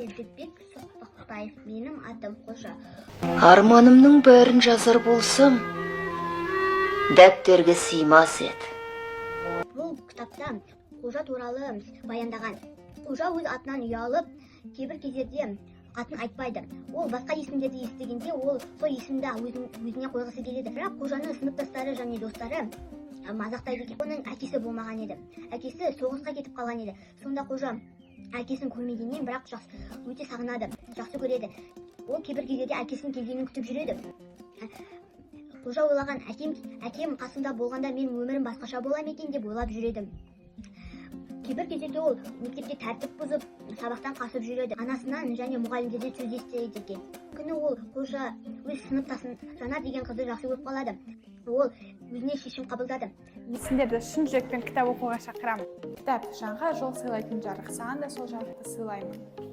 Бердібек Соқпақбаев, менің атым Қожа. Арманымның бәрін жазар болсам, дәптерге сыймас еді. Бұл кітапта Қожа туралы баяндаған. Қожа өз атынан ұялып, кейбір кездерде атын айтпайды. Ол басқа есімдерді естігенде, ол сол есімді өзіне қойғысы келеді. Бірақ Қожаны сыныптастары және достары мазақтайды екен. Оның әкесі болмаған еді. Әкесі соғысқа кетіп қалған еді. Сонда Қожа әкесін көрмегеннен, бірақ өте сағынады, жақсы көреді. Ол кейбір кездерде әкесінің келгенін күтіп жүреді. Қожа ойлаған, әкем қасында болғанда мен өмірім басқаша бола ма екен деп ойлап жүреді. Кейбір кездерде ол мектепте тәртіп бұзып, сабақтан қашып жүреді. Анасынан және мұғалімдерден сөз естиді екен. Күні ол Қожа өз сыныптасын Жанар деген қызды жақсы көріп қалады. Ол өзіне шешім қабылдады. Сендерді шын жүрекпен кітап оқуға шақырамын. Кітап жанға жол сыйлайтын жарық, саған да сол жарықты сыйлаймын.